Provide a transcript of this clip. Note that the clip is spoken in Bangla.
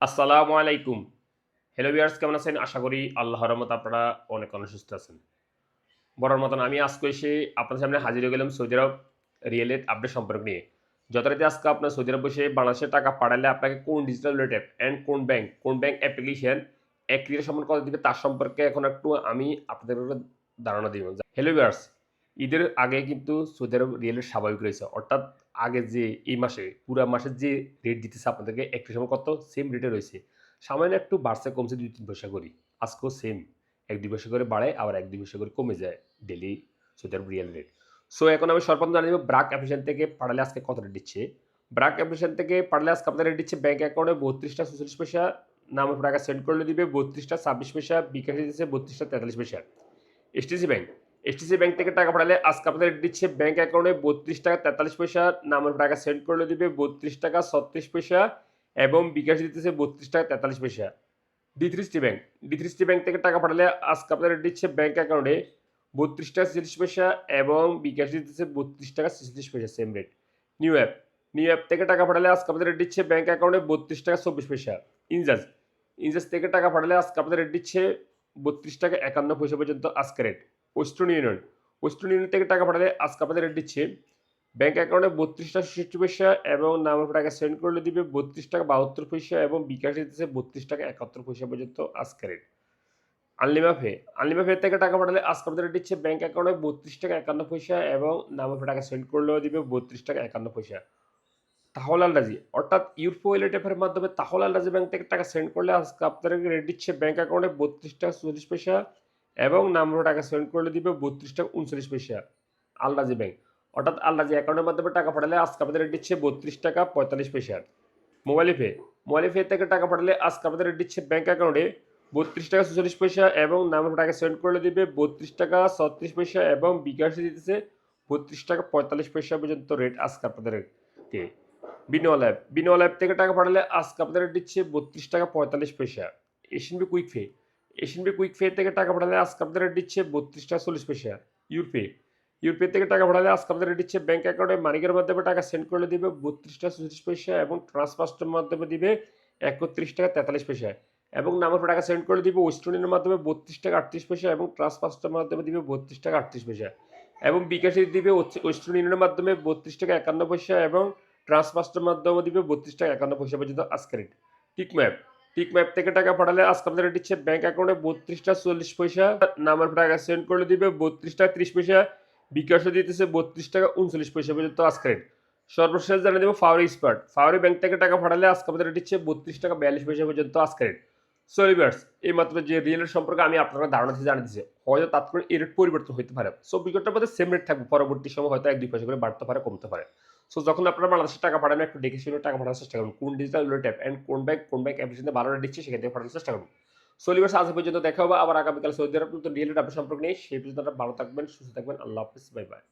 আসসালামু আলাইকুম। হ্যালো ভিউয়ার্স কেমন আছেন? আশা করি আল্লাহর রহমতে আপনারা অনেক সুস্থ আছেন। বরাবর মতন আমি আজকে এসে আপনাদের সামনে হাজির হয়ে গেলাম সৌদি আরব রিয়েলের আপডেট সম্পর্ক নিয়ে। যথারীতি আজকে আপনার সৌদি আরব বসে বাংলাদেশে টাকা পাঠালে আপনাকে কোন ডিজিটাল ওয়ালেট অ্যাপ অ্যান্ড কোন ব্যাংক অ্যাপ্লিকেশন অ্যাক্টিভেট সম্পন্ন করে দিবে তার সম্পর্কে এখন একটু আমি আপনাদের ধারণা দিব। হ্যালো ভিউয়ার্স, ঈদের আগে কিন্তু সৌদি আরব রিয়েলের স্বাভাবিক রয়েছে। অর্থাৎ আগে যে এই মাসে পুরা মাসের যে রেট দিতেছে আপনাদেরকে একটু সময় কত সেম রেটে রয়েছে। সামান্য একটু বাড়ছে কমছে ২-৩ পয়সা করে। আজকেও সেম ১-২ পয়সা করে বাড়ে আবার ১-২ পয়সা করে কমে যায় ডেইলি সৌদি আরব রিয়াল রেট। সো এখন আমি সর্বপ্রথম জানিয়ে দিব ব্রাক অ্যাপ্লিকেশন থেকে পাঠালে আজকে কত রেট দিচ্ছে। ব্রাক অ্যাপ্লিকেশন থেকে পাঠালে আজকে আপনাদের রেট দিচ্ছে ব্যাংক অ্যাকাউন্টে ৩২ টা ৪৬ পয়সা, নাম টাকা সেন্ড করলে দিবে ৩২ টা ২৬ পয়সা, বিকাশে দিচ্ছে ৩২ টা ৪৩ পয়সা। এসটিসি ব্যাংক, এসটিসি ব্যাংক থেকে টাকা পাঠালে আজকে আপনাদের রেট দিচ্ছে ব্যাংক অ্যাকাউন্টে ৩২ টাকা ৪৩ পয়সা, নাম টাকা সেন্ড করলে দিবে ৩২ টাকা ৩৬ পয়সা এবং বিকাশে দিতেছে ৩২ টাকা ৪৩ পয়সা। ডি3সি ব্যাংক, ডি3সি ব্যাংক থেকে টাকা পাঠালে আজকে আপনার রেট দিচ্ছে ব্যাংক অ্যাকাউন্টে ৩২ টাকা ৪৬ পয়সা এবং বিকাশ দিতেছে ৩২ টাকা ৪৬ পয়সা same rate. New app, new app থেকে টাকা পাঠালে আজকে আপনাদের রেট দিচ্ছে ব্যাংক অ্যাকাউন্টে ৩২ টাকা ২৪ পয়সা। ইনজাজ, ইনজাজ থেকে টাকা পাঠালে আজকে আপনাদের রেট দিচ্ছে ৩২ টাকা ৫১ পয়সা পর্যন্ত আজকে rate. Western union, western union থেকে টাকা পাঠালে আজকে আপনাদের রেট দিচ্ছে ব্যাংক অ্যাকাউন্টে ৩২ টাকা ৬৬ পয়সা এবং নামের টাকা সেন্ড করলে দিবে ৩২ টাকা ৭২ পয়সা এবং বিকাশে দিতেছে ৩২ টাকা ৭১ পয়সা পর্যন্ত আজকে রেট। আনলিমা পে, আনলিমা পে থেকে টাকা পাঠালে আজকে আপনাদের রেট দিচ্ছে ব্যাংক অ্যাকাউন্টে ৩২ টাকা ৫১ পয়সা এবং নামের টাকা সেন্ড করলেও দিবে ৩২ টাকা ৫১ পয়সা। তাহল আলরাজি অর্থাৎ ইউরপো ওয়ালেট অ্যাপের মাধ্যমে তাহল আলরাজি ব্যাংক থেকে টাকা সেন্ড করলে আজকে আপনাদেরকে রেট দিচ্ছে ব্যাংক অ্যাকাউন্টে ৩২ টাকা ৪০ পয়সা এবং নাম্বারে টাকা সেন্ড করলে দিবে ৩২ টাকা ৩৯ পয়সা। আলরাজি ব্যাংক অর্থাৎ আলরাজি অ্যাকাউন্টের মাধ্যমে টাকা পাঠালে আজকে আপনাদের রেট দিচ্ছে ৩২ টাকা ৪৫ পয়সা। মোবাইল পে, মোবাইল পে থেকে টাকা পাঠালে আজকে আপনাদের রেট দিচ্ছে ব্যাংক অ্যাকাউন্টে ৩২ টাকা ৪৪ পয়সা এবং নাম্বারে টাকা সেন্ড করলে দিবে ৩২ টাকা ৩৬ পয়সা এবং বিকাশে দিতেছে ৩২ টাকা ৪৫ পয়সা পর্যন্ত রেট আজকে আপনাদেরকে। বিনোয়াল অ্যাপ, বিনোয়াল অ্যাপ থেকে টাকা পাঠালে আজকে আপনাদের দিচ্ছে ৩২ টাকা ৪৫ পয়সা। Asian quick pay, Asian quick pay থেকে টাকা পাঠালে আজকে আপনাদের দিচ্ছে ৩২ টাকা ৪০ পয়সা। ইউরপে, ইউরপে থেকে টাকা পাঠালে আজকে আপনাদের দিচ্ছে ব্যাংক অ্যাকাউন্টে মানিকের মাধ্যমে টাকা সেন্ড করলে দিবে ৩২ টাকা ৪০ পয়সা এবং ট্রান্সফারের মাধ্যমে দিবে ৩১ টাকা ৪৩ পয়সা এবং নামের টাকা সেন্ড করে দিবে ওয়েস্টার্ন ইউনিয়নের মাধ্যমে ৩২ টাকা ৩৮ পয়সা এবং ট্রান্সফারের মাধ্যমে দিবে ৩২ টাকা ৩৮ পয়সা এবং বিকাশে দিবে ওয়েস্টার্ন ইউনিয়নের মাধ্যমে ৩২ টাকা ৫১ পয়সা এবং ট্রান্সফারের মাধ্যমে দিবে ৩২ টাকা ৫১ পয়সা পর্যন্ত আজকে রেট। টিকম্যাপ, টিকম্যাপ থেকে টাকা পাঠালে আজকে আপনাদের দিচ্ছে ব্যাংক অ্যাকাউন্টে ৩২ টাকা ৪০ পয়সা, নামের টাকা সেন্ড করে দিবে ৩২ টাকা ৩০ পয়সা, বিকাশে দিতেছে ৩২ টাকা ৩৯ পয়সা পর্যন্ত আজকে রেট। সর্বশেষ জানিয়ে দেবো ফাওয়ারি স্পার্ট, ফাওয়ারি ব্যাংক থেকে টাকা পাঠালে আজকে আপনাদের দিচ্ছে ৩২ টাকা ৪২ পয়সা পর্যন্ত আজকে রেট। সো ভিউয়ার্স, এই মাত্র যে রিয়েলের সম্পর্কে আমি আপনারা ধারণা দিয়ে জানিয়ে দিচ্ছি, হয়তো তাৎক্ষণিক এই রেট পরিবর্তন হতে পারে। সো বিগতটার মধ্যে সেম রেট থাকবে, পরবর্তী সময় হয়তো ১-২ পয়সা করে বাড়তে পারে, কমতে পারে। সো যখন আপনারা বাংলাদেশে টাকা পাঠাবেন একটু দেখে শুনে টাকা পাঠানোর চেষ্টা করুন। কোন ডিজিটাল ওয়ালেট অ্যাপ অ্যান্ড কোন ব্যাংক অ্যাপ্লিকেশনে ভালো রেট দিচ্ছে সেখান থেকে পাঠানোর চেষ্টা করুন। সো ভিউয়ার্স, আজ পর্যন্ত দেখা হবে আবার আগামীকাল সৌদি আরব নতুন রিয়েল আপডেট সম্পর্ক নিয়ে। সেই পর্যন্ত আপনারা ভালো থাকবেন, সুস্থ থাকবেন। আল্লাহ হাফেজ, বাই বাই।